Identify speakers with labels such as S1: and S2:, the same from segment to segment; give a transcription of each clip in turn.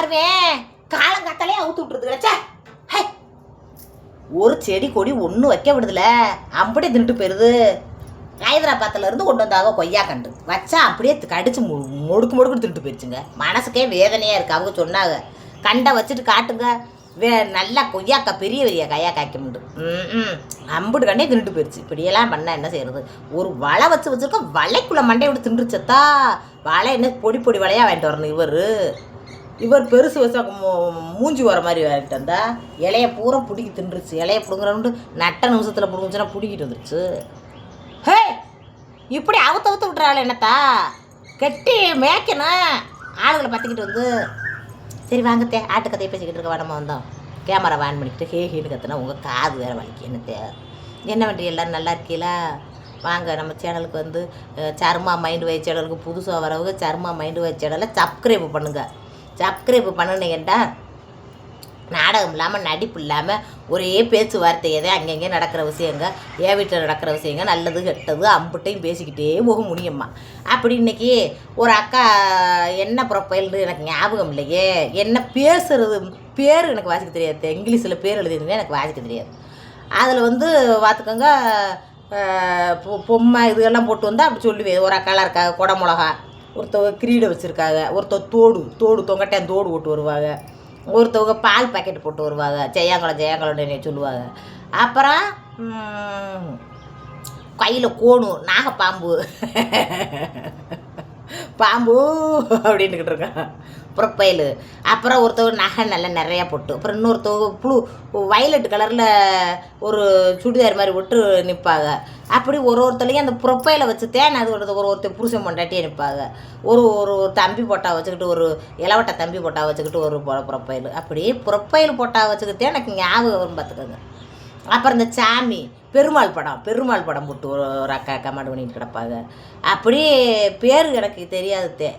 S1: வருவேன் காலங்காத்தாலே அவுத்து விட்டுருதுங்களே. ஒரு செடி கொடி ஒன்றும் வைக்க விடுதில்ல, அப்படியே தின்ட்டு போயிடுது. ஹைதராபாத்தில் இருந்து கொண்டு வந்தாங்க கொய்யா கண்டு வச்சா அப்படியே கடிச்சு முடுக்குன்னு தின்ட்டு போயிடுச்சுங்க. மனசுக்கே வேதனையாக இருக்குது. அவங்க சொன்னாங்க கண்டை வச்சுட்டு காட்டுங்க, நல்லா கொய்யாக்கா பெரிய பெரிய கையா காய்க்க முடியும். அம்புட்டு கண்டே தின்ட்டு போயிடுச்சு. இப்படியெல்லாம் பண்ணால் என்ன செய்யறது? ஒரு வலை வச்சுருக்கோம், வலைக்குள்ளே மண்டையை விட்டு தின்றுச்சத்தா. வலை என்ன பொடி பொடி வலையாக வாங்கிட்டு வரணும். இவர் பெருசு வச்சா மூஞ்சி வர மாதிரி வாங்கிட்டு வந்தா இலைய பூரா பிடிக்கி தின்றுச்சு. இலைய பிடுங்குறோன்ட்டு நட்ட நிமிஷத்தில் பிடுங்குச்சுன்னா பிடிக்கிட்டு வந்துருச்சு. ஹே, இப்படி அவுத்து விட்டுறாள் என்னத்தா கெட்டி மேய்க்கணும். ஆளுகளை பற்றிக்கிட்டு வந்து சரி வாங்கத்தே ஆட்டுக்கதையை பேசிக்கிட்டு இருக்க வேணாமா வந்தோம். கேமரா வான் பண்ணிக்கிட்டு ஹேன்னு கற்றுனா உங்கள் காது வேறு வலிக்கு. என்னத்தே என்ன பண்ணுறீ? எல்லோரும் நல்லா இருக்கீங்களா? வாங்க நம்ம சேனலுக்கு வந்து சர்மா மைண்ட் வாய்ஸ் சேனலுக்கு புதுசாக வரவங்க சர்மா மைண்ட் வாய்ஸ் சேனலை சப்ஸ்கிரைப் பண்ணுங்கள். சப்ஸ்கிரைப் பண்ணுனீங்கன்டா நாடகம் இல்லாமல் நடிப்பு இல்லாமல் ஒரே பேச்சுவார்த்தையே தான் அங்கங்கே நடக்கிற விஷயங்க, என் வீட்டில் நடக்கிற விஷயங்க, நல்லது கெட்டது அம்புட்டையும் பேசிக்கிட்டே போக முடியும்மா. அப்படி இன்றைக்கி ஒரு அக்கா என்ன ப்ரொஃபைல்னு எனக்கு ஞாபகம் இல்லையே, என்ன பேசுகிறது பேர் எனக்கு வாசிக்க தெரியாது. இங்கிலீஷில் பேர் எழுதிருந்தேன் எனக்கு வாசிக்க தெரியாது. அதில் வந்து பார்த்துக்கோங்க பொம்மை இதெல்லாம் போட்டு வந்தால் அப்படி சொல்லுவேன். ஒரு அக்காலாம் இருக்காங்க கொடை மிளகா, ஒருத்தவங்க கிரீடை வச்சுருக்காங்க, ஒருத்தர் தோடு தொங்கட்டேன் தோடு போட்டு வருவாங்க, ஒருத்தவங்க பால் பாக்கெட் போட்டு வருவாங்க, ஜெயங்கலன்னு சொல்லுவாங்க. அப்புறம் கையில் கோணும் நாகப்பாம்பு பாம்பு அப்படின்ட்டுக்கிட்டு இருக்கான் ப்ரொஃபைலு. அப்புறம் ஒருத்தவங்க நகை நல்லா நிறையா போட்டு, அப்புறம் இன்னொருத்தவங்க வயலட் கலரில் ஒரு சுடிதார் மாதிரி விட்டு நிற்பாங்க. அப்படி ஒருத்தலையும் அந்த ப்ரொஃபைலை வச்சுத்தேன் அது ஒருத்தர் புருஷன் பொண்டாட்டியே நிற்பாங்க. ஒரு தம்பி போட்டா வச்சுக்கிட்டு, ஒரு இளவட்ட தம்பி போட்டா வச்சுக்கிட்டு ஒரு ப்ரொஃபைலு. அப்படி ப்ரொஃபைல் போட்டா வச்சுக்கிட்டே எனக்கு ஞாபகம் வரும் பார்த்துக்கோங்க. அப்புறம் இந்த சாமி பெருமாள் படம் போட்டு ஒரு அக்கா கமெண்ட் பண்ணிட்டு கிடப்பாங்க. அப்படி பேர் எனக்கு தெரியாது,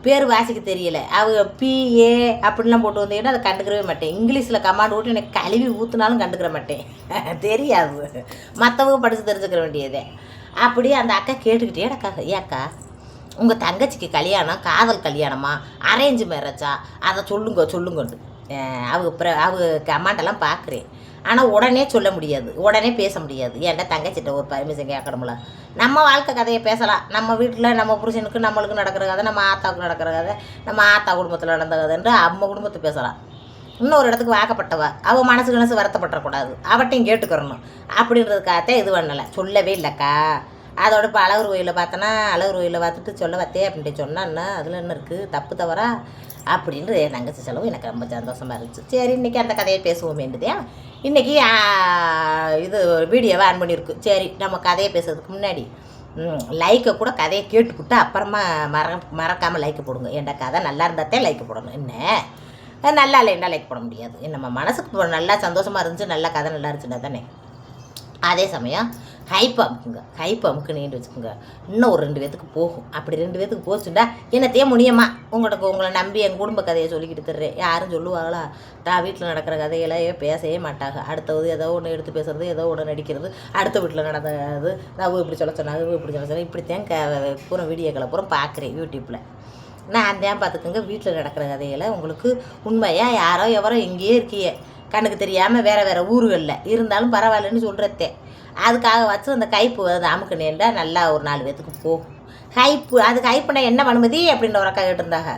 S1: பேர் வாசிக்க தெரியல. அவங்க பிஏ அப்படின்லாம் போட்டு வந்தீங்கன்னா அதை கண்டுக்கவே மாட்டேன். இங்கிலீஷில் கமாண்ட் போட்டு எனக்கு கழுவி ஊற்றுனாலும் கண்டுக்கிற மாட்டேன், தெரியாது. மற்றவங்க படித்து தெரிஞ்சுக்கிற வேண்டியதே. அப்படி அந்த அக்கா கேட்டுக்கிட்டே எனக்காக, ஏக்கா உங்கள் தங்கச்சிக்கு கல்யாணம் காதல் கல்யாணமா அரேஞ்சு மேரேஜா அதை சொல்லுங்கண்டு அவங்க கமாண்டெல்லாம் பார்க்குறேன். ஆனால் உடனே சொல்ல முடியாது, உடனே பேச முடியாது. ஏன்டா தங்கச்சிட்ட ஒரு பர்மிஷன் கேட்கணும்ல. நம்ம வாழ்க்கை கதையை பேசலாம். நம்ம வீட்டில் நம்ம புருஷனுக்கு நம்மளுக்கு நடக்கிற கதை, நம்ம ஆத்தாவுக்கு நடக்கிற கதை, நம்ம ஆத்தா குடும்பத்தில் நடந்த கதைன்று நம்ம குடும்பத்தை பேசலாம். இன்னொரு இடத்துக்கு வாக்கப்பட்டவ அவள் மனசு வருத்தப்படக்கூடாது, அவட்டையும் கேட்டுக்கிறணும் அப்படின்றதுக்காகத்தான் இது பண்ணலை, சொல்லவே இல்லைக்கா. அதோட இப்போ அழகர் கோயிலில் பார்த்தோன்னா அழகர் கோயிலில் பார்த்துட்டு சொல்ல வத்தே அப்படின்ட்டு சொன்னான்னா அதில் என்ன இருக்குது தப்பு தவறா அப்படின்ட்டு என் தங்கச்சி செலவு எனக்கு ரொம்ப சந்தோஷமாக இருந்துச்சு. சரி இன்றைக்கி அந்த கதையை பேசுவோம் வேண்டியதே. இன்றைக்கி இது வீடியோவை ஆன் பண்ணியிருக்கு. சரி நம்ம கதையை பேசுறதுக்கு முன்னாடி லைக்கை கூட கதையை கேட்டுக்கிட்டு அப்புறமா மறக்காமல் லைக்கு போடுங்க. ஏன்டா கதை நல்லா இருந்தால்தான் லைக்கு போடணும், என்ன நல்லா இல்லைன்னா லைக் போட முடியாது. நம்ம மனசுக்கு நல்லா சந்தோஷமாக இருந்துச்சு, நல்லா கதை நல்லா இருந்துச்சுன்னா தானே. அதே சமயம் ஹைப் அமுக்குன்னு வச்சுக்கோங்க, இன்னும் ஒரு 2 பேத்துக்கு போகும். அப்படி 2 பேத்துக்கு போச்சுட்டா என்னத்தையே முடியுமா உங்களை நம்பி எங்கள் குடும்ப கதையை சொல்லிக்கிட்டு தர்றேன். யாரும் சொல்லுவாங்களா? வீட்டில் நடக்கிற கதைகளையே பேசவே மாட்டாங்க. அடுத்தது ஏதோ ஒன்று எடுத்து பேசுறது, ஏதோ ஒன்று நடிக்கிறது, அடுத்த வீட்டில் நடந்தது நான் இப்படி சொல்ல சொன்னாங்க, இப்படி சொல்ல சொன்னாங்க, இப்படித்தான் பூரா வீடியோக்களை பூரா பார்க்குறேன் யூடியூப்பில். நான் தான் பார்த்துக்கோங்க, வீட்டில் நடக்கிற கதைகளை உங்களுக்கு உண்மையாக யாரோ எவரோ எங்கேயே இருக்கியே கண்ணுக்கு தெரியாமல் வேறு ஊர்களில் இருந்தாலும் பரவாயில்லன்னு சொல்கிறதே. அதுக்காக வச்சு அந்த கைப்பு அது அமுக்குனேன்டா நல்லா ஒரு 4 பேத்துக்கு போகும். அதுக்கு ஹைப்புனா என்ன பண்ணுமதி அப்படின்னு ஒரு அக்கா கேட்டிருந்தாங்க.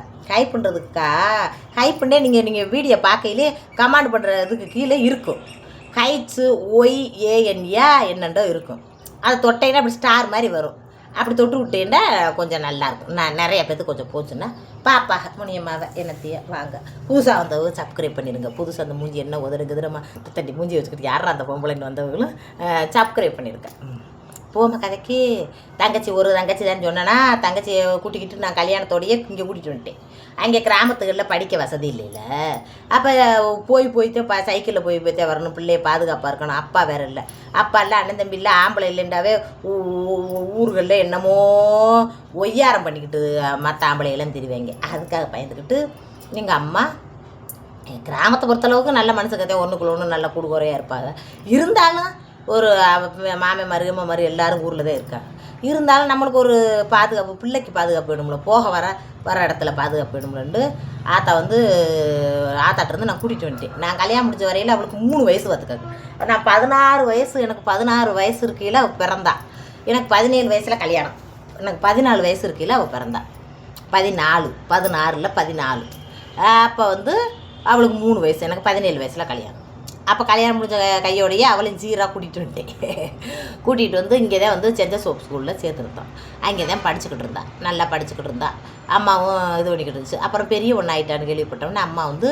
S1: ஹைப்புன்னே நீங்கள் வீடியோ பார்க்கையிலே கமாண்ட் பண்ணுறதுக்கு கீழே இருக்கும். ஹைட்ஸு OYANA என்னண்டோ இருக்கும். அதை தொட்டைன்னா அப்படி ஸ்டார் மாதிரி வரும். அப்படி தொட்டு விட்டேன்னா கொஞ்சம் நல்லாயிருக்கும். நான் நிறைய பேர்த்துக்கு கொஞ்சம் போச்சுன்னா பாப்பாக முனியமாக என்னத்தையே வாங்க. புதுசாக வந்தவங்க சப்ஸ்கிரைப் பண்ணிடுங்க. புதுசாக அந்த மூஞ்சி என்ன உதறுகுதுரமா தண்டி மூஞ்சி வச்சுக்கிட்டு யாரா அந்த பொம்பளைன்னு வந்தவங்களும் சப்ஸ்கிரைப் பண்ணியிருக்கேன். போமா கதைக்கு தங்கச்சி தான் சொன்னேன்னா தங்கச்சியை கூட்டிக்கிட்டு நான் கல்யாணத்தோடையே இங்கே கூட்டிகிட்டு வந்துட்டேன். அங்கே கிராமத்துகளில் படிக்க வசதி இல்லைல்ல. அப்போ போய்த்தான் சைக்கிளில் போய்த்தான் வரணும். பிள்ளைய பாதுகாப்பாக இருக்கணும். அப்பா வேறு இல்லை, அப்பா இல்லை, அண்ணன் தம்பி இல்லை, ஆம்பளை இல்லைண்டாவே ஊர்களில் என்னமோ ஒய்யாரம் பண்ணிக்கிட்டு மற்ற ஆம்பளையெல்லாம் தெரிவாங்க. அதுக்காக பயந்துக்கிட்டு எங்கள் அம்மா கிராமத்தை பொறுத்தளவுக்கு நல்ல மனுஷக்கத்தையும் ஒன்றுக்குள்ள ஒன்று நல்ல கூடுகுறையாக இருப்பாங்க. இருந்தாலும் ஒரு மாமே மருகம்மா மாதிரி எல்லோரும் ஊரில் தான் இருக்காங்க. இருந்தாலும் நம்மளுக்கு ஒரு பாதுகாப்பு, பிள்ளைக்கு பாதுகாப்பு வேணும்ல, போக வர இடத்துல பாதுகாப்பு வேணும்லன்ட்டு ஆத்தா வந்து ஆத்தாட்டிருந்து நான் கூட்டிகிட்டு வந்துட்டேன். நான் கல்யாணம் முடிச்ச வரையில் அவளுக்கு 3 வயசு பார்த்துக்காது. நான் 16 வயசு, எனக்கு 16 வயசு இருக்கையில் அவள் பிறந்தா. எனக்கு 17 வயசில் கல்யாணம், எனக்கு 14 வயசு இருக்கையில் அவள் பிறந்தா. 16 அப்போ வந்து அவளுக்கு 3 வயசு, எனக்கு 17 வயசில் கல்யாணம். அப்போ கல்யாணம் முடிஞ்ச கையோடையே அவளையும் சீராக கூட்டிகிட்டு வந்துட்டேன். கூட்டிகிட்டு வந்து இங்கே தான் வந்து செஞ்ச சோப் ஸ்கூலில் சேர்த்துருந்தோம். அங்கே தான் படிச்சுக்கிட்டு இருந்தா, நல்லா படிச்சுக்கிட்டு இருந்தா. அம்மாவும் இது பண்ணிக்கிட்டு இருந்துச்சு. அப்புறம் பெரிய ஒன்று ஆகிட்டான்னு கேள்விப்பட்டோன்னே அம்மா வந்து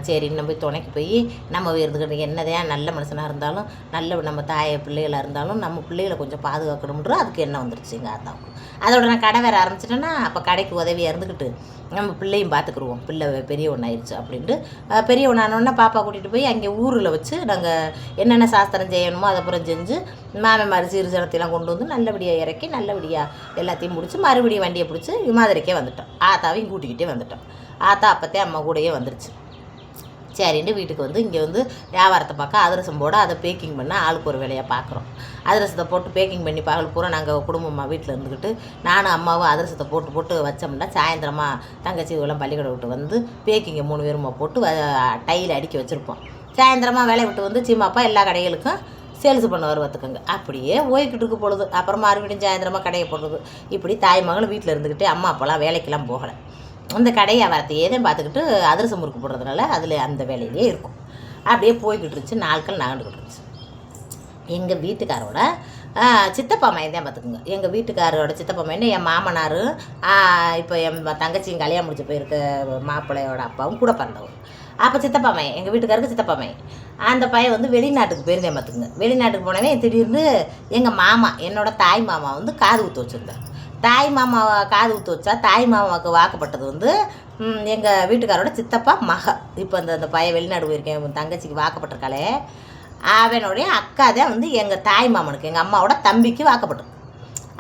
S1: சரி நம்ம போய் துணைக்கு போய் நம்ம இருந்துக்கிட்டு என்னதான் நல்ல மனுஷனாக இருந்தாலும் நல்ல நம்ம தாயை பிள்ளைகளாக இருந்தாலும் நம்ம பிள்ளைகளை கொஞ்சம் பாதுகாக்கணும்ன்ற அதுக்கு என்ன வந்துருச்சு எங்கள் ஆத்தாவுக்கு. அதோட நான் கடை வேறு ஆரம்பிச்சிட்டேன்னா அப்போ கடைக்கு உதவியாக இருந்துக்கிட்டு நம்ம பிள்ளையும் பார்த்துக்குருவோம், பிள்ளை பெரிய ஒன்றாயிருச்சு அப்படின்ட்டு. பெரிய ஒன்றானோடனே பாப்பா கூட்டிகிட்டு போய் அங்கே ஊரில் வச்சு நாங்கள் என்னென்ன சாஸ்திரம் செய்யணுமோ அதை அப்புறம் செஞ்சு மாமன் சீர்ஜனத்தையெல்லாம் கொண்டு வந்து நல்லபடியாக இறக்கி நல்லபடியாக எல்லாத்தையும் முடிச்சு மறுபடியும் வண்டியை பிடிச்சி விமாதிரிக்கே வந்துட்டோம். ஆத்தாவையும் கூட்டிக்கிட்டே வந்துட்டோம். ஆத்தா அப்போத்தே அம்மா கூடயே வந்துருச்சு. சரின்ட்டு வீட்டுக்கு வந்து இங்கே வந்து வியாபாரத்தை பார்க்க அதிரசம் போட அதை பேக்கிங் பண்ண ஆளுக்கு ஒரு வேலையாக பார்க்குறோம். அதிரசத்தை போட்டு பேக்கிங் பண்ணி பகல் பூரா நாங்கள் குடும்பமாக வீட்டில் இருந்துக்கிட்டு நானும் அம்மாவும் அதிரசத்தை போட்டு வச்சோம்னா சாயந்தரமாக தங்கச்சி எல்லாம் பள்ளிக்கூடம் விட்டு வந்து பேக்கிங்கை 3 பேருமா போட்டு டையில் அடுக்கி வச்சுருப்போம். சாயந்தரமாக வேலையை விட்டு வந்து சீமாப்பா எல்லா கடைகளுக்கும் சேல்ஸ் பண்ண வருவத்துக்குங்க. அப்படியே போய்கிட்டு இருக்கு பொழுது. அப்புறம் மறுபடியும் சாயந்தரமாக கடையை போடுறது. இப்படி தாய் மகளும் வீட்டில் இருந்துக்கிட்டு அம்மா அப்போலாம் வேலைக்கெல்லாம் போகலை. அந்த கடை வியாபாரத்தையே தான் பார்த்துக்கிட்டு அதிரசம் முறுக்கு போடுறதுனால அதில் அந்த வேலையிலே இருக்கும். அப்படியே போய்கிட்டு இருந்துச்சு. நாட்கள் நகண்டுக்கிட்டு இருந்துச்சு. எங்கள் வீட்டுக்காரோட சித்தப்பா மையன் தான் பார்த்துக்குங்க. எங்கள் வீட்டுக்காரோட சித்தப்பா மையன் என் மாமனார், இப்போ என் தங்கச்சியும் கல்யாணம் முடிச்சு போயிருக்க மாப்பிள்ளையோட அப்பாவும் கூட பிறந்தவர். அப்போ சித்தப்பா மையன், எங்கள் வீட்டுக்காருக்கு சித்தப்பா மையன். அந்த பையன் வந்து வெளிநாட்டுக்கு போயிருந்தேன் பார்த்துக்குங்க. வெளிநாட்டுக்கு போனவே திடீர்னு எங்கள் மாமா, என்னோட தாய் மாமா வந்து காது ஊற்று வச்சுருந்தார். தாய் மாமாவை காது ஊற்று வச்சா தாய் மாமாவுக்கு வாக்கப்பட்டது வந்து எங்கள் வீட்டுக்காரோட சித்தப்பா மக. இப்போ அந்த பையன் வெளிநாடு போயிருக்கேன் தங்கச்சிக்கு வாக்கப்பட்டிருக்காளே, அவனுடைய அக்கா தான் வந்து எங்கள் தாய் மாமனுக்கு, எங்கள் அம்மாவோட தம்பிக்கு வாக்கப்பட்டது.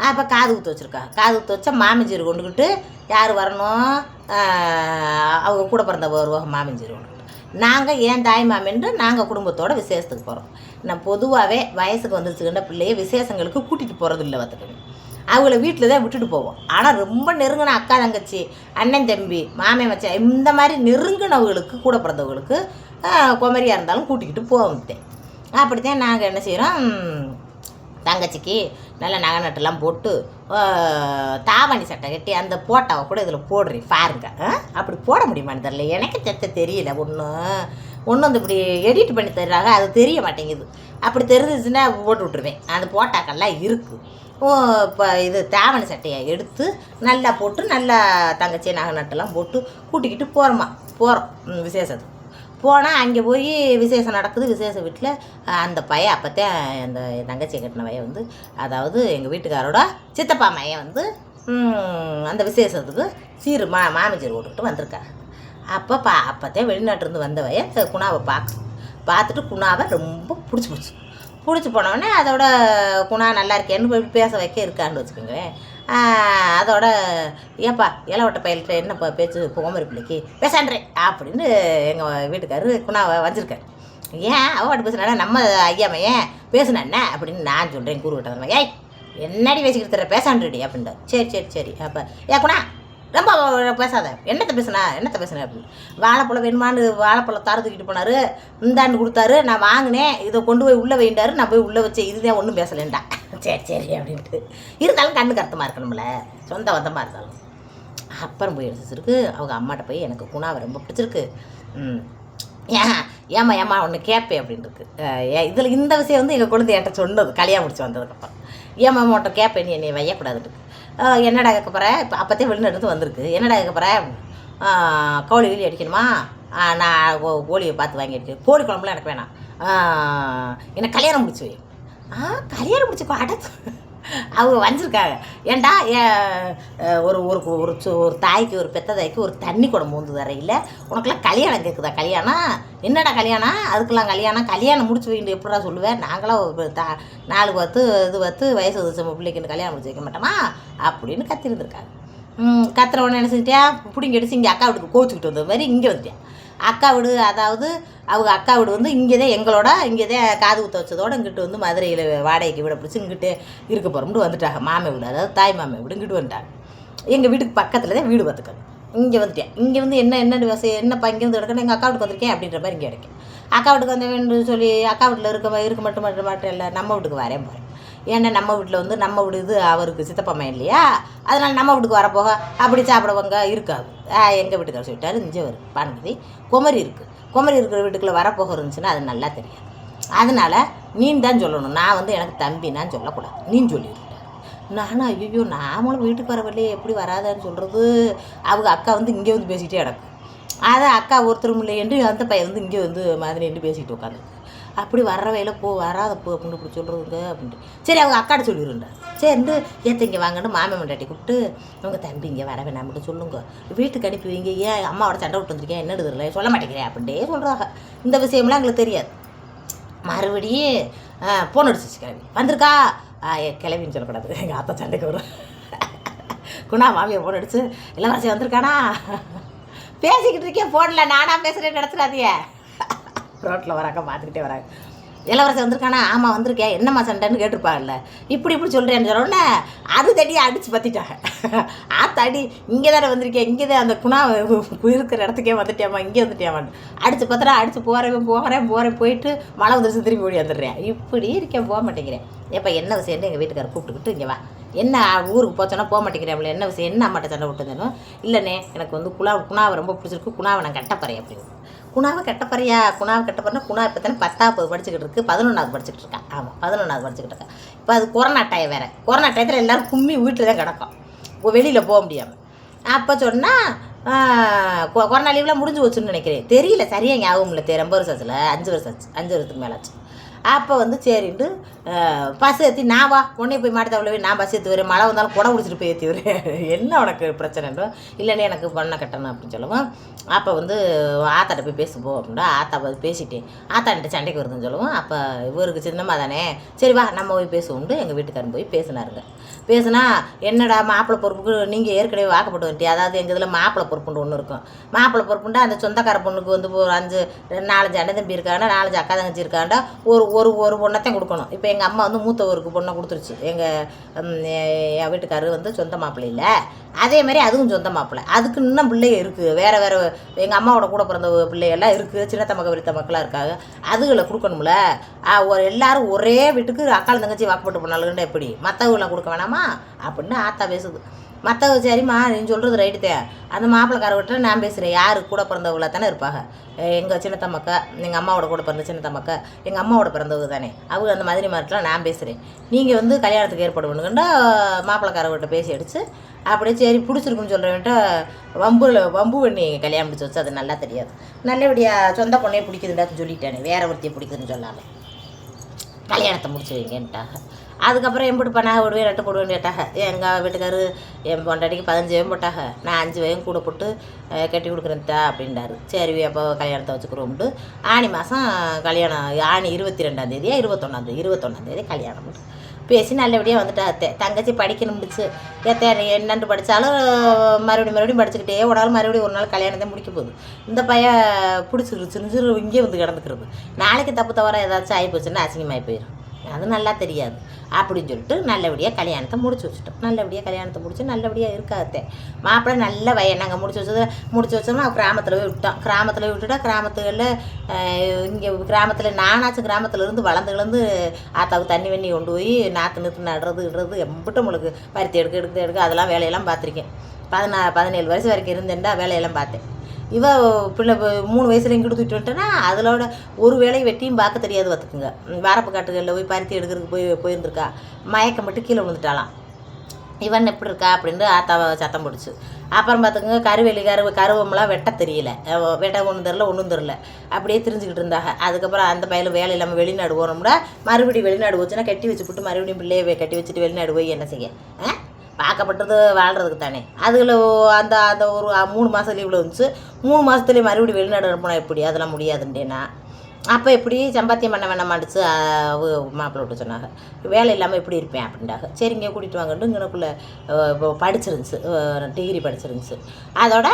S1: அப்போ காது ஊற்று வச்சுருக்கா. காது ஊற்று வச்சா மாமிஞ்சீர் கொண்டுக்கிட்டு யார் வரணும், அவங்க கூட பிறந்தவங்க வருவாங்க. மாமிஞ்சீர் கொண்டுக்கிட்டு நாங்கள் ஏன் தாய் மாமின்னு நாங்கள் குடும்பத்தோட விசேஷத்துக்கு போகிறோம். நான் பொதுவாகவே வயசுக்கு வந்துருச்சுக்கின்ற பிள்ளைய விசேஷங்களுக்கு கூட்டிகிட்டு போகிறது இல்லை பார்த்துக்கணும். அவங்கள வீட்டில் தான் விட்டுட்டு போவோம். ஆனால் ரொம்ப நெருங்கின அக்கா தங்கச்சி அண்ணன் தம்பி மாமே மச்சான் இந்த மாதிரி நெருங்கினவங்களுக்கு கூட பிறந்தவங்களுக்கு குமரியாக இருந்தாலும் கூட்டிக்கிட்டு போவோம்ட்டேன். அப்படித்தான் நாங்கள் என்ன செய்கிறோம், தங்கச்சிக்கு நல்ல நகை நட்டெல்லாம் போட்டு தாவணி சட்டை கட்டி அந்த போட்டாவை கூட இதில் போடுறேன் பாருங்க. அப்படி போட முடியுமான்னு தெரியல, எனக்கு தெரியல. ஒன்றும் வந்து இப்படி எடிட் பண்ணி தர்றாங்க, அது தெரிய மாட்டேங்குது. அப்படி தெரிஞ்சிச்சுன்னா போட்டு விட்ருவேன். அந்த போட்டாக்கெல்லாம் இருக்குது. இப்போ இது தாவணி சட்டையை எடுத்து நல்லா போட்டு நல்லா தங்கச்சி நகை நட்டெல்லாம் போட்டு கூட்டிக்கிட்டு போகிறோம் விசேஷத்துக்கு. போனால் அங்கே போய் விசேஷம் நடக்குது. விசேஷ வீட்டில் அந்த பையன் அப்போத்தான் அந்த தங்கச்சியை கட்டின பையன் வந்து, அதாவது எங்கள் வீட்டுக்காரோட சித்தப்பா மையன் வந்து அந்த விசேஷத்துக்கு மாமிச்சீர் ஓட்டுக்கிட்டு வந்திருக்காங்க. அப்போத்தான் வெளிநாட்டிலேருந்து வந்த பையன் குணாவை பார்த்துட்டு குணாவை ரொம்ப பிடிச்சி போனோடனே அதோட குணா நல்லா இருக்கேன்னு பேச வைக்க இருக்கான்னு வச்சுக்கோங்களேன். அதோட ஏப்பா இளவட்ட பயில்கிட்ட என்ன பேச்சு கோமரி பிள்ளைக்கு பேசான்றேன் அப்படின்னு எங்கள் வீட்டுக்காரரு குணாவை வச்சுருக்காரு. ஏன் அவட்ட பேசுனா நம்ம ஐயாமையன் பேசுனேன்ன அப்படின்னு நான் சொல்கிறேன். கூறு விட்டது ஏய் என்னடி பேசிக்கிட்டு தர பேசான்றடி அப்படின்ட்டு. சரி அப்போ ஏ குணா ரொம்ப பேசாத, என்னத்தை பேசுனா அப்படின்னு. வாழைப்பழம் வேணுமான்னு வாழைப்பழம் தார தூக்கிட்டு போனார், இந்தாண்டு கொடுத்தாரு, நான் வாங்கினேன், இதை கொண்டு போய் உள்ளே வைண்டாரு, நான் போய் உள்ளே வச்சேன், இதுதான் ஒன்றும் பேசலேன்டா. சரி அப்படின்ட்டு. இருந்தாலும் கண்ணுக்கு அர்த்தமாக இருக்கணும்ல, சொந்த வந்தமாக இருந்தாலும். அப்புறம் போய் எடுத்துருக்கு அவங்க அம்மாட்ட போய் எனக்கு குணாவை ரொம்ப பிடிச்சிருக்கு, ஏம்மா ஒன்று கேட்பேன் அப்படின்ட்டுருக்கு. இதில் இந்த விஷயம் வந்து எங்கள் குழந்தை என்கிட்ட சொன்னது கல்யாணம் முடிச்சு வந்ததுக்கப்புறம். ஏம்மா ஒன்றை கேட்பேன், நீ என்னை வையக்கூடாதுட்டு. என்னடா கேட்க போகிற, இப்போ அப்போத்தே வெளிநாட்டு வந்திருக்கு, என்னடா கேட்க போகிற, கோழி கிளி அடிக்கணுமா, நான் கோழியை பார்த்து வாங்கி அடிக்கிறேன், கோழி குழம்புலாம் எனக்கு வேணாம், எனக்கு கல்யாணம் முடிச்சு வை. கல்யாணம் முடிச்சுக்கோ அடத்து. அவங்க வஞ்சிருக்காங்க. ஏன்டா ஒரு ஒரு தாய்க்கு, ஒரு பெத்த தாய்க்கு ஒரு தண்ணி குடம் மூந்து தரையில் உனக்கெல்லாம் கல்யாணம் கேட்குதா? கல்யாணம் என்னடா கல்யாணம், அதுக்கெல்லாம் கல்யாணம் முடிச்சு வைக்கிட்டு எப்படா சொல்லுவேன், நாங்களாம் 4 10 வயசு வந்துச்சு பிள்ளைக்கு கல்யாணம் முடிச்சு வைக்க மாட்டோமா அப்படின்னு கத்திருந்துருக்காங்க. கத்துற உடனே என்ன செஞ்சிட்டியா, பிடிங்கி அடிச்சு இங்கே அக்கா வீட்டுக்கு கோச்சிக்கிட்டு வந்த மாதிரி இங்கே வந்துட்டேன். அக்கா வீடு அதாவது அவங்க அக்கா வீடு வந்து இங்கே தான் எங்களோட இங்கே தான் காது குத்த வச்சதோடு இங்கிட்டு வந்து மதுரையில் வாடகைக்கு வீடை பிடிச்சி இங்கிட்டு இருக்க போகிறோம்னு வந்துட்டாங்க. மாமே வீடு அதாவது தாய் மாமே வீடு இங்கிட்டு வந்துட்டாங்க. எங்கள் வீட்டுக்கு பக்கத்தில் தான் வீடு பார்த்துக்கணும். இங்கே வந்துட்டேன். இங்கே வந்து என்ன விவசாயம் என்னப்பா இங்கே வந்து எடுக்கணும், எங்கள் அக்கா வீட்டுக்கு வந்திருக்கேன் அப்படின்ற மாதிரி இங்கே கிடைக்கும். அக்கா வீட்டுக்கு வந்தேன்னு சொல்லி அக்கா வீட்டில் இருக்க மட்டும் இல்லை, நம்ம வீட்டுக்கு வரேன் போகிறேன். ஏன்னா நம்ம வீட்டில் வந்து நம்ம வீடு இது அவருக்கு சித்தப்பம்மா இல்லையா, அதனால் நம்ம வீட்டுக்கு வரப்போக அப்படி சாப்பிடுவாங்க இருக்காது. எங்கள் வீட்டுக்கார சொல்லிட்டாரு, இங்கே வரும் பானுமதி குமரி இருக்குது, குமரி இருக்கிற வீட்டுக்குள்ளே வரப்போக இருந்துச்சுன்னா அது நல்லா தெரியாது. அதனால் நீன் தான் சொல்லணும், நான் வந்து எனக்கு தம்பி நான் சொல்லக்கூடாது, நீன்னு சொல்லிவிட்டேன். நானும் ஐயோ நாமளும் வீட்டுக்கு வரவில்லையே எப்படி வராதான்னு சொல்கிறது. அவங்க அக்கா வந்து இங்கே வந்து பேசிக்கிட்டே கிடக்கும். அதை அக்கா ஒருத்தரும் இல்லை என்று அந்த பையன் வந்து இங்கே வந்து மாதிரி என்று பேசிக்கிட்டு உட்காந்துருக்கு. அப்படி வர்ற வயலில் போ வராத போ அப்படின்னு இப்படி சொல்கிறதுங்க அப்படின்ட்டு. சரி அவங்க அக்காட்ட சொல்லிடுறாரு. சரிண்டு ஏற்ற இங்கே வாங்கன்னு மாமன் மண்டாட்டி கூப்பிட்டு உங்கள் தம்பி இங்கே வர வேணாம் மட்டும் சொல்லுங்க, வீட்டுக்கு அனுப்பி வைங்க, ஏன் அம்மாவோட சண்டை விட்டு வந்திருக்கேன் என்ன எடுத்துல சொல்ல மாட்டேங்கிறேன் அப்படின்ட்டே சொல்கிறாங்க. இந்த விஷயம்லாம் எங்களுக்கு தெரியாது. மறுபடியும் ஃபோன் அடிச்சிச்சு கிளம்பி வந்திருக்கா, கிளம்பின்னு சொல்லக்கூடாது எங்கள் ஆத்தா சண்டைக்கு வரும். குணா மாமியை ஃபோன் அடிச்சு இளவரசி வந்திருக்கானா பேசிக்கிட்டு இருக்கேன் ஃபோனில், நானாக பேசுகிறேன்னு நினச்சிடாதீங்க. ரோட்டில் வராங்க பார்த்துக்கிட்டே வராங்க. இளவரசி வந்திருக்கானா, ஆமாம் வந்திருக்கேன், என்னம்மா சண்டைன்னு கேட்டிருப்பாங்கல்ல, இப்படி சொல்கிறேன்னு சொன்னோடனே அது தடியை அடித்து பற்றிட்டாங்க. தடி இங்கே தானே வந்திருக்கேன், இங்கே தான் அந்த குணா இருக்கிற இடத்துக்கே வந்துட்டேம்மா, இங்கே வந்துட்டேம்மான்னு அடித்து பத்திரம் அடித்து போகிறேன் போயிட்டு மழை வந்துருச்சு திரும்பி ஓடி வந்துடுறேன். இப்படி இருக்கேன் போக மாட்டேங்கிறேன். எப்போ என்ன விஷயம்னு எங்கள் வீட்டுக்காரர் கூப்பிட்டுக்கிட்டு இங்கே வா, என்ன ஊருக்கு போச்சோன்னா போக மாட்டேங்கிறேன் அவளை, என்ன விஷயம், என்ன அம்மாட்ட சண்டை விட்டுருந்தேனோ, இல்லைண்ணே எனக்கு வந்து குணாவை ரொம்ப பிடிச்சிருக்கு, குணாவை நான் கட்டப்பறேன் அப்படின்னு. குணாவை கட்டப்பறையா, குணாவை கட்டப்பறனா குணா இப்போ தானே 10வது படிச்சுக்கிட்டு இருக்குது, 11வது படிச்சுக்கிட்டு இருக்கேன். ஆமாம் 11வது படிச்சுக்கிட்டு இருக்கேன். இப்போ அது கொரோனா டைம் வேறு, கொரோனா டயத்தில் எல்லோரும் கும்மி வீட்டில் தான் கிடக்கும், வெளியில் போக முடியாமல். அப்போ சொன்னால் கொரோனா லீவ்லாம் முடிஞ்சு வச்சுன்னு நினைக்கிறேன், தெரியல சரியாக ஞாபகம் இல்லை, ரொம்ப வருஷம் ஆச்சுல, 5 வருஷம் ஆச்சு, 5 வருஷத்துக்கு மேலே ஆச்சு. அப்போ வந்து சரின்ட்டு பஸ் ஏற்றி நான் வா உடனே போய் மாட்டு தவளவே நான் பஸ் ஏற்றி வரேன், மழை வந்தாலும் குடம் பிடிச்சிட்டு போய் ஏற்றி வரேன், என்ன உனக்கு பிரச்சனைன்றோம், இல்லைன்னே எனக்கு பண்ண கட்டணும் அப்படின்னு சொல்லுவோம். அப்போ வந்து ஆத்தாட்ட போய் பேசுவோம் அப்படின்னா ஆத்தா பேசிட்டேன், ஆத்தாண்ட சண்டைக்கு வருதுன்னு சொல்லுவோம். அப்போ இவருக்கு சின்னம்மா தானே, சரி வா நம்ம போய் பேசுவோம்ட்டு எங்கள் வீட்டுக்காரன் போய் பேசினாருங்க. பேசுனா என்னடா மாப்பிள்ளை பொறுப்புக்கு நீங்கள் ஏற்கனவே வாக்கப்பட்டு வந்துட்டி, அதாவது எங்கள் இதில் மாப்பிள்ளை பொறுப்புண்டு ஒன்று இருக்கும். மாப்பிள்ளை பொறுப்புண்டா அந்த சொந்தக்கார பொண்ணுக்கு வந்து ஒரு 4 அண்ணன் தம்பி இருக்காண்டா, 4 அக்கா தங்கச்சி இருக்காண்டா, ஒரு பொண்ணைத்தான் கொடுக்கணும். இப்போ எங்கள் அம்மா வந்து மூத்தவருக்கு பொண்ணை கொடுத்துருச்சு, என் வீட்டுக்காரரு வந்து சொந்த மாப்பிள்ளை இல்லை, அதே மாதிரி அதுவும் சொந்த மாப்பிள்ளை, அதுக்கு இன்னும் பிள்ளைங்க இருக்குது, வேறு எங்கள் அம்மாவோட கூட பிறந்த பிள்ளைகள்லாம் இருக்குது, சின்னத்த மக்கள் விருத்த மக்களாக இருக்காங்க, அதுகளை கொடுக்கணும்ல. எல்லோரும் ஒரே வீட்டுக்கு அக்கால் தங்கச்சி வாக்கப்பட்டு போனாலுங்கண்டா எப்படி மற்றவங்களாம் கொடுக்க வேணாமா அப்படின்னு ஆத்தா பேசுது. மற்றவங்க சரிம்மா நீ சொல்கிறது ரைட்டு தான், அந்த மாப்பிள்ளைக்காரர்கிட்ட நான் பேசுகிறேன், யார் கூட பிறந்தவங்கள தானே இருப்பாங்க, எங்கள் சின்னத்த மக்கா, எங்கள் அம்மாவோட கூட பிறந்த சின்னத்த மக்கா எங்கள் அம்மாவோட பிறந்தவங்க தானே, அவங்க அந்த மாதிரி மாதிரிலாம் நான் பேசுகிறேன், நீங்கள் வந்து கல்யாணத்துக்கு ஏற்பாடு பண்ணுங்கண்டா மாப்பிள்ளைக்காரர்கிட்ட பேசி அடித்து அப்படியே சரி பிடிச்சிருக்குன்னு சொல்கிறவன்ட்ட வம்பு பண்ணி கல்யாணம் பிடிச்சி வச்சு அது நல்லா தெரியாது. நல்லபடியாக சொந்த பொண்ணையே பிடிக்குதுண்டான்னு சொல்லிட்டானே, வேறு ஒருத்தையை பிடிக்குதுன்னு சொல்லாமல் கல்யாணத்தை முடிச்சு வைங்கன்ட்டாங்க. அதுக்கப்புறம் எம்பிட்டு பண்ணாக விடுவேன் 2 போடுவேன்னு கேட்டாங்க. எங்கள் வீட்டுக்காரு என் பொண்டாட்டிக்கு 15 வயம் போட்டாங்க, நான் 5 வயம் கூட போட்டு கட்டி கொடுக்குறேன்ட்டா அப்படின்றாரு. சரி அப்போ கல்யாணத்தை வச்சுக்கிறோம்ட்டு ஆனி மாதம் கல்யாணம், ஆனி 22ஆந்தேதியா 21ஆந்தேதி கல்யாணம் பேசி நல்லபடியாக வந்துட்டா. தங்கச்சி படிக்கணும் முடிச்சு என்னண்டு படித்தாலும் மறுபடியும் படிச்சுக்கிட்டே உடனே மறுபடியும் ஒரு நாள் கல்யாணத்தை முடிக்க போகுது. இந்த பையன் பிடிச்சிருச்சுன்னு இங்கே வந்து கிடந்துக்கிறது, நாளைக்கு தப்பு தவறாக ஏதாச்சும் ஆகி போச்சுன்னா அசிங்கமாகி போயிடும், அது நல்லா தெரியாது அப்படின்னு சொல்லிட்டு நல்லபடியாக கல்யாணத்தை முடிச்சு வச்சுட்டோம். நல்லபடியாக கல்யாணத்தை முடிச்சு நல்லபடியாக இருக்காதே. மாப்பிள்ளை நல்ல வயன் நாங்கள் முடிச்சு வச்சோம்னா கிராமத்தில் போய் விட்டோம். கிராமத்தில் விட்டுட்டா கிராமத்துகளில் இங்கே கிராமத்தில் நானாச்சும் கிராமத்துலேருந்து வளர்ந்து ஆத்தாவுக்கு தண்ணி வண்ணி கொண்டு போய் நாற்று நடுறது எம்பிட்டு உங்களுக்கு பருத்தி எடுக்க அதெல்லாம் வேலையெல்லாம் பார்த்துருக்கேன். 17 வருஷம் வரைக்கும் இருந்தேன்டா வேலையெல்லாம் பார்த்தேன். இவ பிள்ளை 3 வயசுல இங்கிட்டு தூக்கிட்டு வந்துட்டேன்னா அதோட ஒரு வேலையை வெட்டியும் பார்க்க தெரியாது பார்த்துக்குங்க. வரப்பு காட்டுகளில் போய் பருத்தி எடுக்கிறதுக்கு போயிருந்துருக்கா, மயக்கம் மட்டும் கீழே விழுந்துட்டாலாம். இவன் எப்படி இருக்கா அப்படின்ட்டு ஆத்தாவை சத்தம் பிடிச்சி அப்புறம் பார்த்துக்குங்க கருவமெல்லாம் வெட்ட தெரியல, வெட்ட ஒன்றும் தெரில அப்படியே தெரிஞ்சுக்கிட்டு இருந்தாங்க. அதுக்கப்புறம் அந்த பையன் வேலை இல்லாமல் வெளிநாடு போனோம்னா மறுபடியும் வெளிநாடு போச்சுன்னா கட்டி வச்சுக்கிட்டு மறுபடியும் பிள்ளையை கட்டி வச்சுட்டு வெளிநாடு போய் என்ன செய்ய, பார்க்கப்பட்டது வாழ்கிறதுக்கு தானே. அதில் அந்த அந்த ஒரு 3 மாதம் லீவில் வந்துச்சு, 3 மாதத்துலேயே மறுபடியும் வெளிநாடு அனுப்பினா எப்படி, அதெல்லாம் முடியாதுன்றேனா. அப்போ எப்படி சம்பாத்தியம் பண்ண வேணாமான்டுச்சு மாப்பிள்ளை விட்டு சொன்னாங்க, வேலை இல்லாமல் எப்படி இருப்பேன் அப்படின்றாங்க. சரி இங்கே கூட்டிகிட்டு வாங்கட்டு இங்கனக்குள்ளே படிச்சிருந்துச்சு, டிகிரி படிச்சிருந்துச்சு. அதோட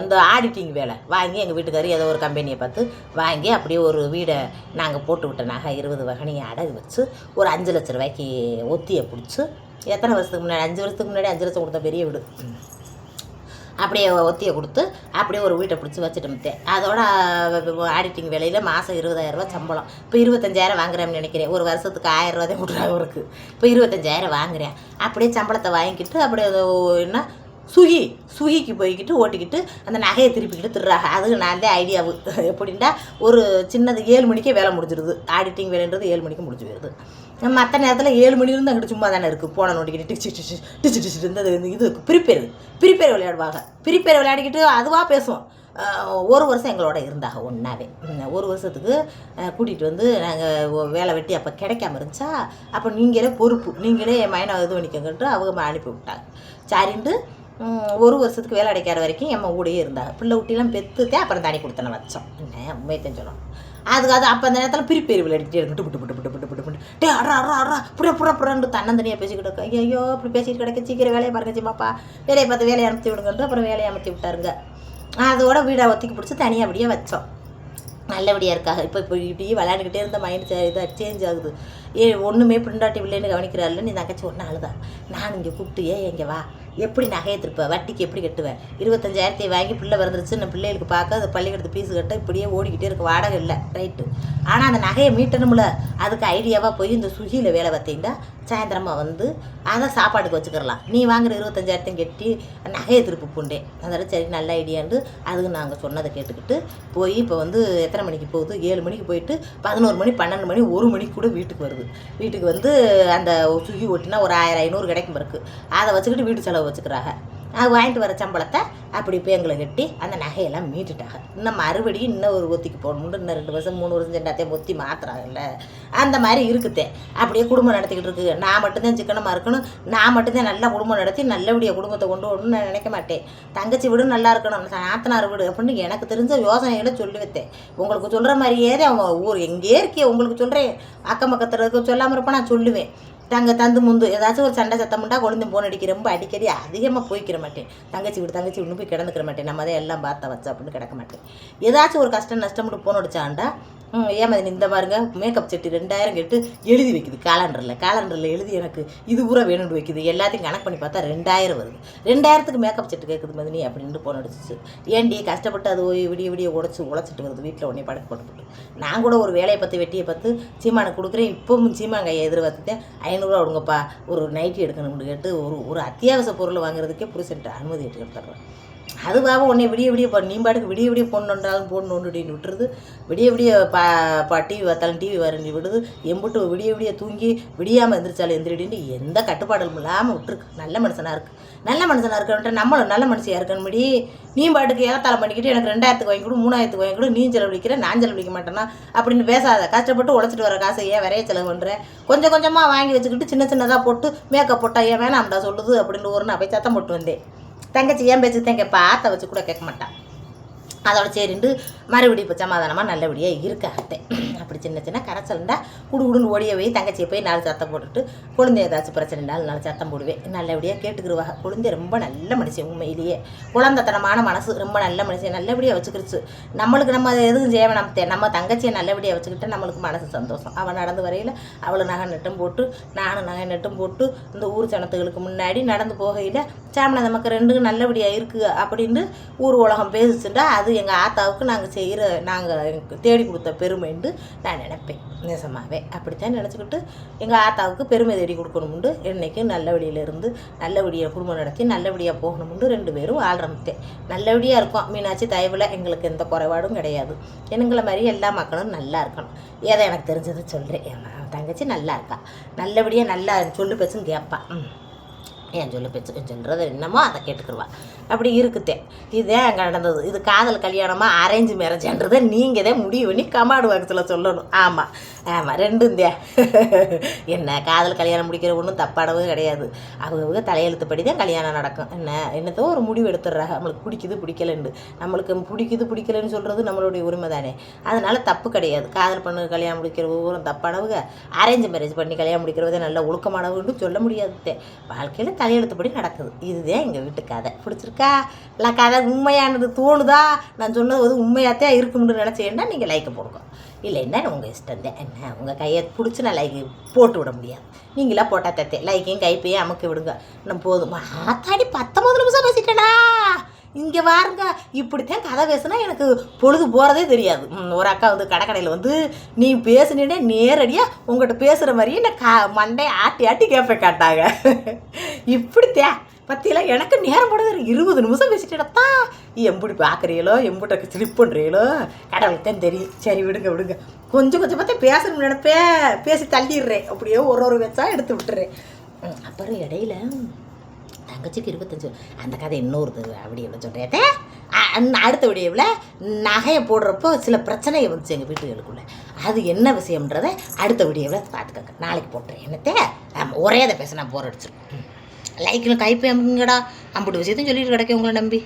S1: இந்த ஆடிட்டிங் வேலை வாங்கி எங்கள் வீட்டுக்காரர் ஏதோ ஒரு கம்பெனியை பார்த்து வாங்கி அப்படியே ஒரு வீடை நாங்கள் போட்டு விட்ட நகை 20 வகனையை அடகு வச்சு ஒரு 5 லட்ச ரூபாய்க்கு ஒத்தியை பிடிச்சி எத்தனை வருஷத்துக்கு முன்னாடி 5 வருஷத்துக்கு முன்னாடி 5 லட்சம் கொடுத்த பெரிய வீடு அப்படியே ஒத்தியை கொடுத்து அப்படியே ஒரு வீட்டை பிடிச்சி வச்சுட்டு அதோட ஆடிட்டிங் வேலையில் மாதம் 20,000 ரூபா சம்பளம். இப்போ 25,000 வாங்குறேன்னு நினைக்கிறேன். ஒரு வருஷத்துக்கு 1000 ரூபா தான் விட்றாங்க அவருக்கு. இப்போ 25,000 வாங்குறேன். அப்படியே சம்பளத்தை வாங்கிக்கிட்டு அப்படியே என்ன சுகிக்கு போய்கிட்டு ஓட்டிக்கிட்டு அந்த நகையை திருப்பிக்கிட்டு திருறாங்க. அதுக்கு நான் தான் ஐடியாவு எப்படின்னா ஒரு சின்னது 7 மணிக்கே வேலை முடிஞ்சிடுது. ஆடிட்டிங் வேலைன்றது 7 மணிக்கு முடிஞ்சு போயிடுது. மற்ற நேரத்தில் 7 மணிலேருந்து அங்கிட்டு சும்மா தானே இருக்குது. போன நோட்டிக்கிட்டு டிச்சு இருந்தது இது ப்ரிப்பேர் விளையாடுவாங்க. ப்ரிப்பேர் விளையாடிக்கிட்டு அதுவாக பேசுவோம். ஒரு வருஷம் எங்களோட இருந்தாங்க ஒன்றாவே. ஒரு வருஷத்துக்கு கூட்டிகிட்டு வந்து நாங்கள் வேலை வெட்டி அப்போ கிடைக்காம இருந்துச்சா, அப்போ நீங்களே பொறுப்பு, நீங்களே என் மைனை இது பண்ணிக்கங்கிட்டு அவங்க அனுப்பி விட்டாங்க. சரின்ட்டு ஒரு வருஷத்துக்கு வேலை அடைக்காத வரைக்கும் எம்ம கூடயே இருந்தாங்க. பிள்ளை குட்டிலாம் பெற்றுத்தே அப்புறம் தனி கொடுத்தன வச்சோம். என்ன உண்மையத்தையும் சொல்லணும். அதுக்காக அப்போ அந்த நேரத்தில் பிரிப்பேர் விளையாடிட்டே இருந்துட்டு புட்டு டே அறா புறப்புறன்னு தன்னந்தனியாக பேசிக்கிட்டு ஐயோ இப்படி பேசிக்கிட்டு கிடக்க சீக்கிரம் வேலையை பாருங்க சிம்மாப்பா, வேலையை பார்த்து வேலையை அமுத்தி விடுங்கன்ட்டு அப்புறம் வேலையை அமுத்தி விட்டாருங்க. அதோட வீடை ஒத்திக்கு பிடிச்சி தனியாக அப்படியே வச்சோம். நல்லபடியாக இருக்காங்க. இப்போ இப்படியே விளையாண்டுக்கிட்டே இருந்த மைண்ட் இதாக சேஞ்ச் ஆகுது. ஒன்றுமே பிண்டாட்டி இல்லைன்னு கவனிக்கிறாள். நீ தங்கச்சி ஒன்று அழுதான். நான் இங்கே கூப்பிட்டு எங்கே வா, எப்படி நகையை திருப்பேன், வட்டிக்கு எப்படி கட்டுவேன், 25,000 வாங்கி பிள்ளை வந்துருச்சு, நான் பிள்ளைகளுக்கு பார்க்க அந்த பள்ளிக்கூடத்து ஃபீஸு கட்ட இப்படியே ஓடிக்கிட்டே இருக்கு, வாடகை இல்லை ரைட்டு. ஆனால் அந்த நகையை மீட்டணும்ல, அதுக்கு ஐடியாவாக போய் இந்த சுகியில் வேலை பார்த்தீங்கன்னா சாயந்தரமாக வந்து அதை சாப்பாட்டுக்கு வச்சுக்கிறலாம். நீ வாங்குற 25,000 கட்டி நகையை திருப்பி பூண்டேன். அதோட சரி நல்ல ஐடியாண்டு அதுக்கு நாங்கள் சொன்னதை கேட்டுக்கிட்டு போய் இப்போ வந்து எத்தனை மணிக்கு போகுது, 7 மணிக்கு போயிட்டு 11 மணி 12 மணி 1 மணிக்கு கூட வீட்டுக்கு வருது. வீட்டுக்கு வந்து அந்த சுகி ஓட்டினா ஒரு 1000-500 கிடைக்கும் பிறகு அதை வச்சுக்கிட்டு வீட்டு செலவு வச்சுக்கிறாங்க. அது வாங்கிட்டு வர சம்பளத்தை அப்படி இப்போ எங்களை கட்டி அந்த நகையெல்லாம் மீட்டுட்டாங்க. இன்னும் மறுபடியும் இன்னும் ஒரு ஒத்திக்கு போகணும்னு இன்னும் 2 வருஷம் 3 வருஷம் சென்றாத்தையும் ஒத்தி மாத்துறாங்கல்ல, அந்த மாதிரி இருக்குதே. அப்படியே குடும்பம் நடத்திக்கிட்டு இருக்கு. நான் மட்டும்தான் சிக்கனமாக இருக்கணும், நான் மட்டும்தான் நல்லா குடும்பம் நடத்தி நல்லபடியாக குடும்பத்தை கொண்டு வரணும்னு நான் நினைக்க மாட்டேன். தங்கச்சி வீடு நல்லா இருக்கணும், நாத்தனார் வீடு அப்படின்னு எனக்கு தெரிஞ்ச யோசனைகளை சொல்லி வைத்தேன். உங்களுக்கு சொல்கிற மாதிரியே தான் அவங்க ஊர் எங்கேயே இருக்கே உங்களுக்கு சொல்கிறேன். அக்கம் பக்கத்தில் சொல்லாமல் இருப்பேன். நான் சொல்லுவேன் தந்து முந்து ஏதாச்சும் ஒரு சண்டை சத்தம்ட்டா கொழுந்து போன் அடிக்க ரொம்ப அடிக்கடி அதிகமாக போய்க்கிற மாட்டேன். தங்கச்சி வீடு போய் கிடந்துக்கிற மாட்டேன். நம்ம தான் எல்லாம் பார்த்தா வச்சா அப்படின்னு கிடக்க மாட்டேன். ஏதாச்சும் ஒரு கஷ்டம் நஷ்டம் போன் அடிச்சாண்டா ஏமாதிரி இந்த பாருங்க மேக்கப் செட்டு 2000 கேட்டு எழுதி வைக்குது காலண்டரில் எழுதி எனக்கு இது பூரா வேணும்னு வைக்குது. எல்லாத்தையும் கணக்கு பண்ணி பார்த்தா 2000 வருது. 2000க்கு மேக்கப் செட்டு கேட்குது மதினி அப்படின்ட்டு போன் அடிச்சிச்சு. ஏன்டி கஷ்டப்பட்டு அது விடிய உழைச்சிட்டு வருது வீட்டில் உடனே படுக்க போட்டு. நான் கூட ஒரு வேலையை பார்த்து வெட்டியை பார்த்து சீமானுக்கு கொடுக்குறேன். இப்போவும் சீமாங்க எதிர்பார்த்துட்டேன் 500 கொடுங்கப்பா ஒரு நைட்டி எடுக்கணும்னு கேட்டு ஒரு அத்தியாவசிய பொருள் வாங்குறதுக்கே புருஷன்ட்டு அனுமதி எடுத்து கொடுத்துட்றேன். அதுவாக உடனே விடிய நீ பாட்டுக்கு விடிய போடணுன்றாலும் போடணுன்னு விட்டுருது. விடிய டிவி பார்த்தாலும் டிவி வரண்டி விடுது. எம்பிட்டு விடிய தூங்கி விடியாமல் எந்திரிச்சாலும் எந்திரிடின்னு எந்த கட்டுப்பாடும் இல்லாமல் விட்டுருக்கு. நல்ல மனுஷனாக இருக்கணுன்ட்டு நம்மளும் நல்ல மனுஷியாக இருக்கணும்படி நீ பாட்டுக்கு ஏகத்தாளம் பண்ணிக்கிட்டு எனக்கு 2000 வாங்கி கொடு 3000 வாங்கி கொடு, நீ செலவழிக்கிற நான் செலவழிக்க மாட்டேன்னா அப்படின்னு பேசாத. கஷ்டப்பட்டு உழைச்சிட்டு வர காசை ஏன் விரைய செலவு பண்ணுற? கொஞ்சம் கொஞ்சமாக வாங்கி வச்சுக்கிட்டு சின்னதாக போட்டு மேக்கப் போட்டால் ஏன் வேணாம்டா சொல்லுது அப்படின்னு ஒரு நான் போய் சத்தம் போட்டு வந்தேன். தங்கச்சி ஏன் பேச்சு தான் கேட்பா, ஆற்ற வச்சு கூட கேட்க மாட்டான். அதோட சரிண்டு மறுபடியும் இப்போ சமாதானமாக நல்லபடியாக இருக்காகத்தே. அப்படி சின்ன கரைச்சல்ண்டா குடுன்னு ஓடிய போய் தங்கச்சியை போய் 4 சத்தம் போட்டுட்டு குழந்தை ஏதாச்சும் பிரச்சனை இருந்தாலும் 4 சத்தம் போடுவேன். நல்லபடியாக கேட்டுக்கிடுவாங்க. குழந்தை ரொம்ப நல்ல மனுஷன், உண்மையிலேயே குழந்தைத்தனமான மனசு, ரொம்ப நல்ல மனுஷன், நல்லபடியாக வச்சுக்கிடுச்சு. நம்மளுக்கு நம்ம எதுவும் செய்ய நம்ம தங்கச்சியை நல்லபடியாக வச்சுக்கிட்டு நம்மளுக்கு மனசு சந்தோஷம். அவன் நடந்து வரையில் அவளை நகை நட்டும் போட்டு நானும் நகை நட்டும் போட்டு இந்த ஊர் சனத்துகளுக்கு முன்னாடி நடந்து போகையில் சாமனை நமக்கு 2 நல்லபடியாக இருக்குது அப்படின்னு ஊர் உலகம் பேசிச்சுட்டா அது எங்கள் ஆத்தாவுக்கு நாங்கள் தேடி கொடுத்த பெருமைண்டு நான் நினைப்பேன். நேசமாகவே அப்படித்தான் நினச்சிக்கிட்டு எங்கள் ஆத்தாவுக்கு பெருமை தேடி கொடுக்கணுமுண்டு. என்றைக்கும் நல்லபடியில் இருந்து நல்லபடியாக குடும்பம் நடத்தி நல்லபடியாக போகணுமுண்டு 2 பேரும் ஆள்றமத்தேன். நல்லபடியாக இருக்கும். மீனாட்சி தயவில் எங்களுக்கு எந்த குறைபாடும் கிடையாது. எங்களை மாதிரி எல்லா மக்களும் நல்லா இருக்கணும். ஏதோ எனக்கு தெரிஞ்சதை சொல்கிறேன். தங்கச்சி நல்லா இருக்கா, நல்லபடியாக நல்லா சொல்லு பேசுன்னு கேட்பா. ஏன் சொல்லு பேச்சு சொல்கிறது என்னமோ அதை கேட்டுக்கிடுவா. அப்படி இருக்குதே. இதே அங்கே நடந்தது. இது காதல் கல்யாணமாக அரேஞ்சு மேரேஜ்ன்றதை நீங்கள் தான் முடிவு பண்ணி கமாடு வாக்கத்தில் சொல்லணும். ஆமாம் 2 என்ன காதல் கல்யாணம் முடிக்கிற ஒன்றும் தப்பானது கிடையாது. அவங்க தலையெழுத்துப்படி தான் கல்யாணம் நடக்கும். என்னத்தோ ஒரு முடிவு எடுத்துடுறாங்க. நம்மளுக்கு பிடிக்கலன்னு. நம்மளுக்கு பிடிக்கலன்னு சொல்கிறது நம்மளுடைய உரிமை தானே. அதனால் தப்பு கிடையாது. காதல் பண்ண கல்யாணம் முடிக்கிற ஒவ்வொரு தப்பானவங்க அரேஞ்ச் மேரேஜ் பண்ணி கல்யாணம் முடிக்கிறதே நல்ல ஒழுக்கமானவன்னு சொல்ல முடியாது. வாழ்க்கையில் தலையெழுத்துப்படி நடக்குது. இதுதான் எங்கள் வீட்டு கதை. பிடிச்சிருக்கா? இல்லை கதை உண்மையானது தோணுதா? நான் சொன்னது வந்து உண்மையாகத்தான் இருக்கும்னு நினச்சேன்னா நீங்கள் லைக்கை போடுங்க. இல்லைன்னா உங்கள் இஷ்டம் தான். என்ன உங்கள் கையை பிடிச்சி நான் லைக்கு போட்டு விட முடியாது. நீங்களாம் போட்டால் தத்தே லைக்கையும் கைப்பையும் அமுக்கி விடுங்க. நான் போதும். ஆத்தாடி 19 நிமிஷம் பேசிட்டேனா? இங்கே வாருங்க. இப்படித்தான் கதை பேசுனா எனக்கு பொழுது போகிறதே தெரியாது. ஒரு அக்கா வந்து கடைக்கடையில் வந்து நீ பேசுனே நேரடியாக உங்கள்கிட்ட பேசுகிற மாதிரியே நான் மண்டையை ஆட்டி ஆட்டி கேட்பேன் காட்டாங்க. இப்படித்தான் பற்றியெல்லாம் எனக்கு நேரம் போடுறது 20 நிமிஷம் பேசிட்டேடத்தான். எம்புடி பார்க்குறீங்களோ எம்புட்டக்கு ஸ்லிப் பண்ணுறீங்களோ கடவுளுக்கு தான் தெரியும். சரி விடுங்க விடுங்க. கொஞ்சம் கொஞ்சம் பார்த்தா பேசணும்னு நினைப்பேன், பேசி தள்ளிடுறேன். அப்படியே ஒரு வச்சா எடுத்து விட்டுறேன். அப்புறம் இடையில தங்கச்சிக்கு 25 அந்த கதை இன்னொரு வீடியோவில் சொல்கிறேன். அடுத்த வீடியோவில் நகையை போடுறப்போ சில பிரச்சனை வந்துச்சு எங்கள் வீட்டுகளுக்குள்ளே. அது என்ன விஷயம்ன்றதை அடுத்த வீடியோவில் பார்த்துக்கங்க. நாளைக்கு போட்டுறேன். என்னத்தே ஒரே அதை பேச நான் போர் அடிச்சிருக்கேன். லைக்கில் கைப்பேங்கடா அம்புட்டு விஷயத்தையும் சொல்லிட்டு கிடைக்கும் உங்களை நம்பி.